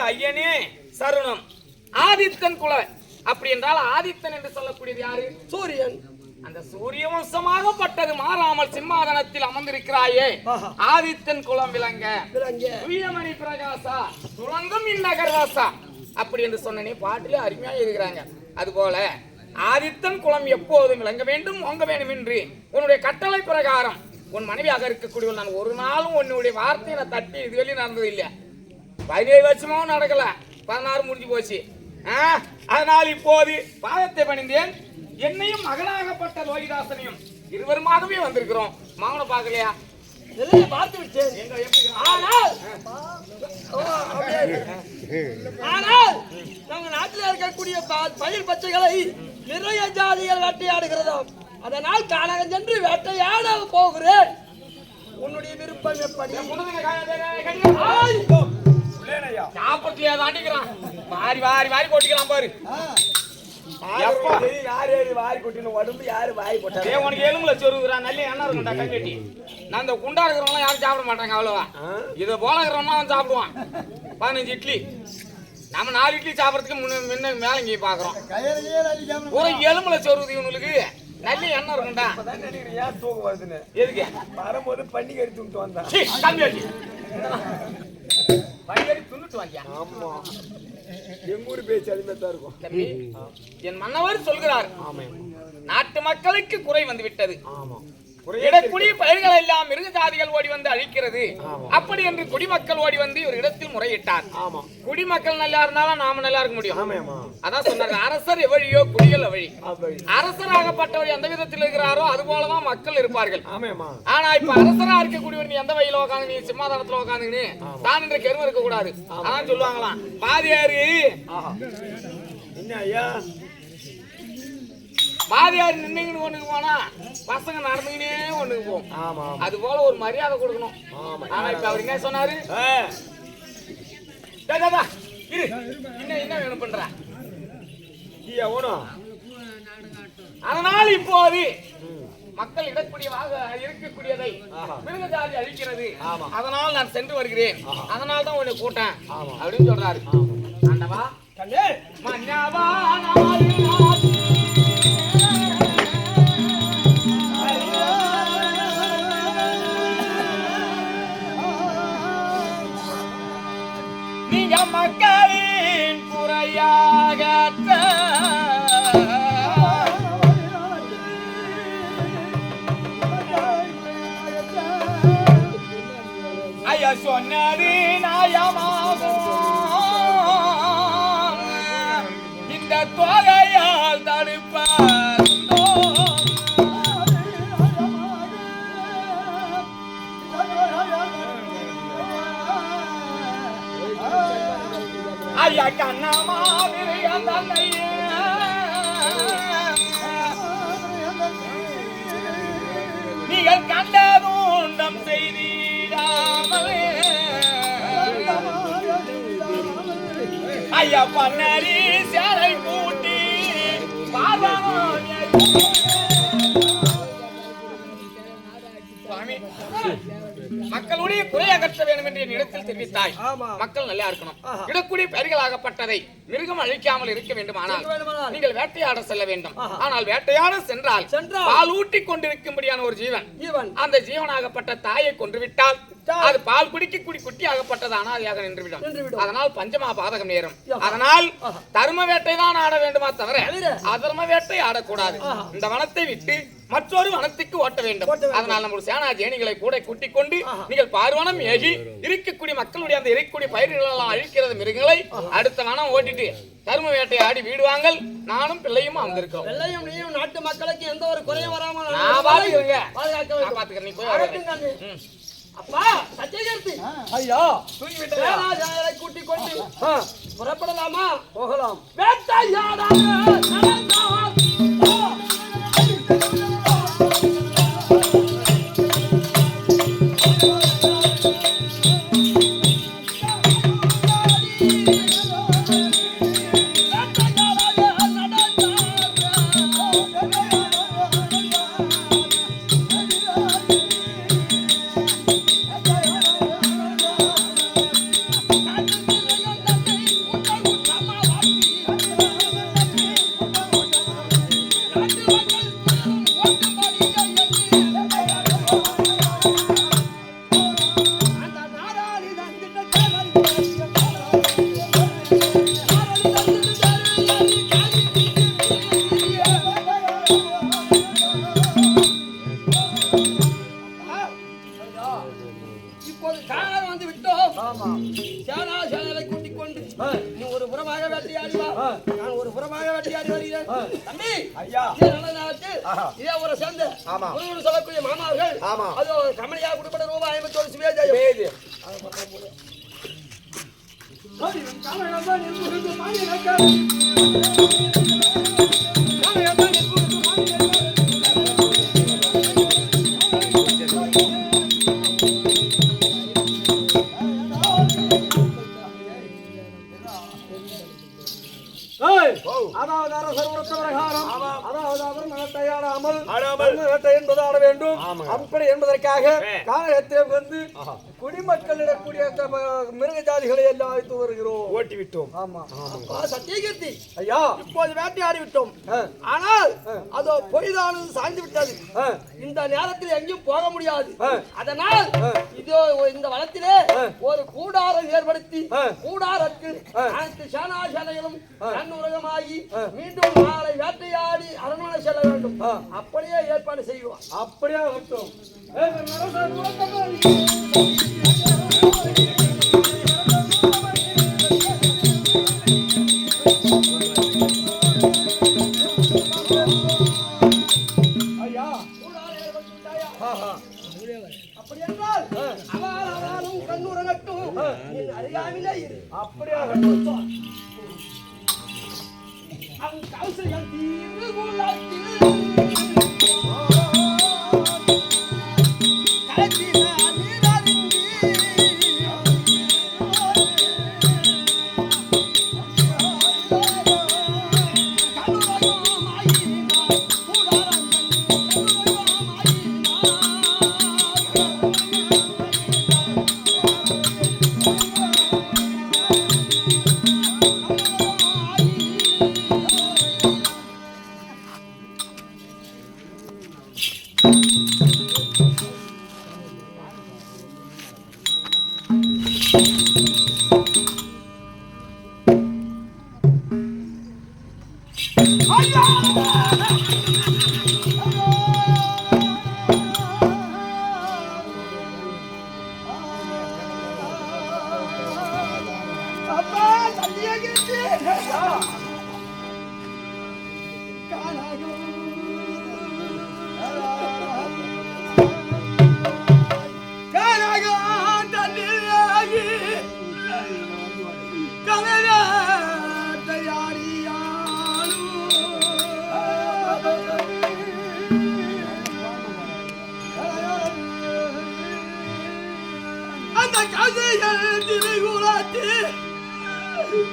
ஐயனே சரணம். ஆதித்தன் குல அப்படி என்றால் ஆதித்தன் என்று சொல்லக்கூடியது யாரு? சூரியன். அந்த சூரிய வம்சமாகப்பட்டது மாறாமல் சிம்மாதனத்தில் அமர்ந்திருக்கிறாயே, ஆதித்தன் குலம் விளங்க வீரமணி பிரகாசா துளங்கும் இந்நகராசா அப்படி என்று சொன்னே பாட்டிலே அருமையாக இருக்கிறாங்க. அதுபோல ஆதித்தன் குலம் எப்போதும் விளங்க வேண்டும், ஓங்க வேண்டும் என்று உன்னுடைய கட்டளை பிரகாரம் உன் மனைவியாக இருக்கக்கூடிய நான் ஒரு நாளும் உன்னுடைய வார்த்தையை நான் தட்டி இதுவரையும் நடந்தது இல்லை. 17 வருஷமாவும் நடக்கல, 16 முடிஞ்சு போச்சு. அதனால் இப்போது பாதத்தை பணிந்தேன். என்னையும் மகனாகப்பட்ட லோகிதாசனையும் இருவருமாகவே வந்திருக்கிறோம். மகனை பார்க்கலையா? பார்த்து விட்டேன். ஆனால் நம்ம நாட்டில் இருக்கக்கூடிய பயிர் பச்சைகளை நிறைய ஜாதிகள் வேட்டையாடுகிறதாம். அதனால் கானகம் சென்று வேட்டையாட போகிறேன். உன்னுடைய விருப்பம் எப்படி? சாப்பிட்டியா தாண்டிக்கிறான், வாரி வாரி வாரி கொட்டிக்கலாம் பாரு. வாரி கொட்டின உடம்பு யாரு வாரி கொட்டா? உனக்கு எலும்புல சொருகுறான் நல்ல எண்ணெய் இருக்கும்டா கட்டி. நான் இந்த குண்டா இருக்கிறவங்க யாரும் சாப்பிட மாட்டாங்க அவ்வளவா. இதை போல இருக்கிறவனா அவன் சாப்பிடுவான். 15 இட்லி நம்ம 4 இட்லி சாப்பிடறதுக்கு முன்ன மேல இங்கே பாக்குறோம். ஒரு எலும்புல சொருகுது இவனுக்கு நல்ல எண்ணெய் இருக்கும்டா. ஏன் தூக்கம் வருதுன்னு எதுக்கு வரும்போது பண்டிகை எடுத்து விட்டு வந்தான். பண்டிகை துண்ணுட்டு வந்தியா? ஆமா, எங்கூர் பேச்சு அதுமாதிரி இருக்கும் தம்பி. என் மன்னவர் சொல்கிறார், நாட்டு மக்களுக்கு குறை வந்து விட்டது. இடக்கூடிய பயிர்கள் எல்லாம் மிருக ஜாதிகள் ஓடி வந்து அழிக்கிறது. அப்படி என்று குடிமக்கள் ஓடி வந்து ஒரு இடத்தில் முறையிட்டார். குடிமக்கள் நல்லா இருந்தாலும் நாம நல்லா இருக்க முடியும். அதான் சொன்னாங்க, அரசர் எவழியோ குடிகள் வழி. அரசராகப்பட்டவர் எந்த விதத்தில் இருக்கிறாரோ அது போலதான் மக்கள் இருப்பார்கள். ஆனா இப்ப அரசரா இருக்கக்கூடியவர் நீ எந்த வழியில உட்காந்து நீ சிம்மாதனத்துல உட்காந்துன்னு தான் என்ற கெரும இருக்க கூடாது. அதான் சொல்லுவாங்களாம், பாதியாரு என்ன ஐயா பாதியார் நின்னுங்கன்னு ஒண்ணுக்கு போனா பசங்க நடந்துக்கினே ஒண்ணுக்கு போகும். அது போல ஒரு மரியாதை கொடுக்கணும். ஆனா இப்ப அவர் என்ன சொன்னாரு, என்ன வேணும் பண்ற? அதனால் இப்போது மக்கள் இருக்கக்கூடியதை மிருகஜாதி அழிக்கிறது. அதனால் நான் சென்று வருகிறேன். அதனால தான் உன்னை கூட்டேன் அப்படின்னு சொல்றாரு. ஆண்டவா நீங்க மக்களின் குறையாக ஐயா சொன்னது நாயமாகும் இந்த தொகையால் தடுப்போ ஐயா கண்ணாமா தந்தையே நீங்கள் கண்டதூண்டம் செய்தீடாமலே ஐயா பண்ணரி சேலை கூட்டி சுவாமி மக்களுடைய குறை அகற்ற வேண்டும் என்று என் இடத்தில் தெரிவித்தாய். மக்கள் நல்லா இருக்கணும். இடக்கூடிய பெயர்களாகப்பட்டதை மிருகம் அழிக்காமல் இருக்க வேண்டுமானால் நீங்கள் வேட்டையாட செல்ல வேண்டும். ஆனால் வேட்டையாட சென்றால் பால் ஊட்டி கொண்டிருக்கும்படியான ஒரு ஜீவன் அந்த ஜீவனாகப்பட்ட தாயை கொன்றுவிட்டால் அது பால் குடிக்க குட்டி ஆகப்பட்டது அனாதையாக நின்றுவிடும். அதனால் பஞ்சமா பாதகம் நேரும். அதனால் தர்ம வேட்டை தான் ஆட வேண்டுமா தவிர அதர்ம வேட்டை ஆடக்கூடாது. இந்த வனத்தை விட்டு மற்றொரு வனத்துக்கு ஓட்ட வேண்டும். அதனால் நம்முடைய சேனா ஜேனிகளை கூட கூட்டிக் கொண்டு நீங்கள் பார்வனம் ஏகி இருக்கக்கூடிய மக்களுடைய அந்த இருக்கக்கூடிய பயிர்கள் எல்லாம் அழிக்கிறது மிருகங்களை அடுத்த வனம் ஓட்டிட்டு தர்ம வேட்டை ஆடி வீடுவாங்கள். நானும் பிள்ளையும் வந்திருக்கோம். பிள்ளையும் நீயும் நாட்டு மக்களுக்கு எந்த ஒரு குறையும் வராமல் நான் பாத்துக்கிறேன். நீ போய் அப்பா சத்தியகீர்த்தி ஐயா தூங்கிவிட்டதை கூட்டிக் கொண்டு புறப்படலாமா? போகலாம். வேட்டையாட சொல்லக்கூடிய மாமாவர்கள் கமலியா குடும்பட ரூபாய் 51 சுவேஜயம் அதாவது அரசர் உரத்த பிரகாரம் அதாவது அவர் வேட்டையாடாமல் வேட்டை என்பது ஆட வேண்டும். அப்படி என்பதற்காக காலகத்தை வந்து குடிமக்களிடக்கூடிய மிருக ஜாதிகளை எல்லாம் வைத்து வருகிறோம். ஓட்டி விட்டோம். ஆமா சத்தியகீர்த்தி ஐயா இப்போது வேட்டையாடி விட்டோம். ஆனால் அதோ பொய்தானது சாய்ந்து விட்டது. இந்த நேரத்தில் எங்கேயும் போக முடியாது. அதனால் இதோ இந்த வனத்திலே ஒரு கூடாரம் ஏற்படுத்தி கூடாரத்தில் அனைத்து சேனா சேனைகளும் உலகமாகி மீண்டும் நாளை வேட்டையாடி அரண்மனை செல்ல வேண்டும். அப்படியே ஏற்பாடு செய்வோம். அப்படியே விட்டோம். ஐயா அப்படி என்றால் அவளும் கண்ணுறங்கட்டும். அறியாமலே அப்படியே அவன் கௌசல்யம் தீர்வு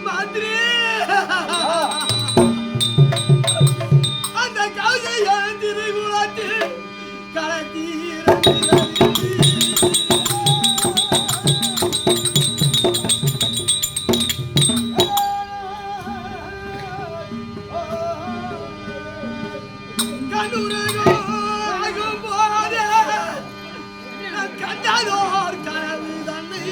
Madre, anda causa y antirregulate, caratira. Canurego, agumboade, cantador, caravidani.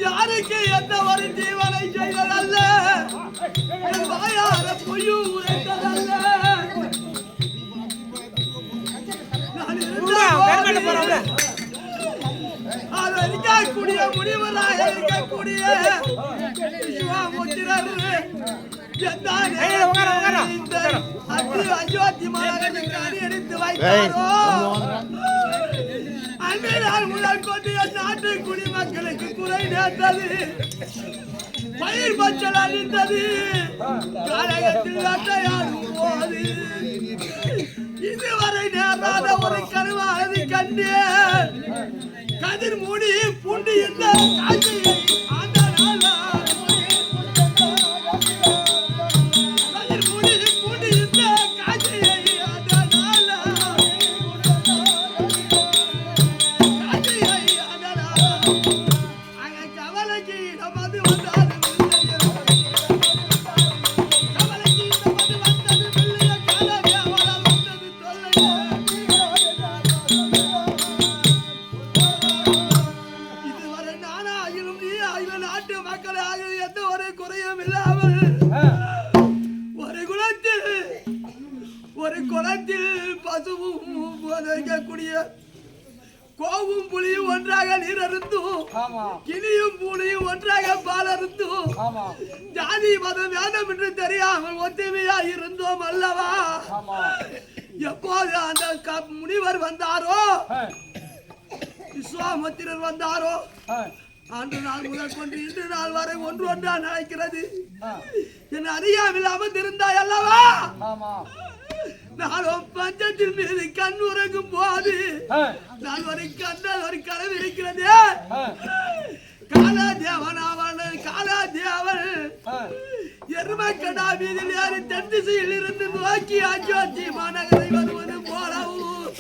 யாருக்கு எந்த ஒரு ஜீவனை செய்ததல்ல, வாயார பொய்யும் உரைத்ததல்ல. அது இருக்கக்கூடிய முடிவராக இருக்கக்கூடிய விஸ்வாமுத்திரர் அயோத்தி மாநகருக்கு அணியடித்து வைத்தாரோ, அன்றைய முதல் கொண்டு என் நாட்டு குடிமக்களுக்கு குறை நேர்ந்தது, பயிர் பச்சல் அழிந்தது, காலகத்தில் வேட்டையாடும் போது இதுவரை நேராத ஒரு கருவானது கண்டு கதிர் மூடி பூண்டு இந்த காட்சியை கோவும் புலியும் ஒன்றாக நீரருந்தும், கிளியும் பூனையும் ஒன்றாக பாலருந்தும், ஜாதி மதம் வேதம் என்று தெரியாமல் ஒத்துமையா இருந்தோம் அல்லவா? எப்போது அந்த முனிவர் வந்தாரோ, விஸ்வாமுத்திரர் வந்தாரோ, அன்று நாள் முதல் கொண்டு இன்று நாள் வரை ஒன்று ஒன்றா நடக்கிறது. என் அறியாமல் அமர்ந்திருந்தாய் அல்லவா? நானும் பஞ்சத்தின் மீது கண் உறங்கும் போது நான் ஒரு கண்ணால் ஒரு கனவு இருக்கிறது. காலாதேவன் அவன் காலாதேவன் எருமக்கடா வீதியில் ஏறி தென் திசையில் இருந்து நோக்கி அயோத்தி மாநகரை வருவது போலவும்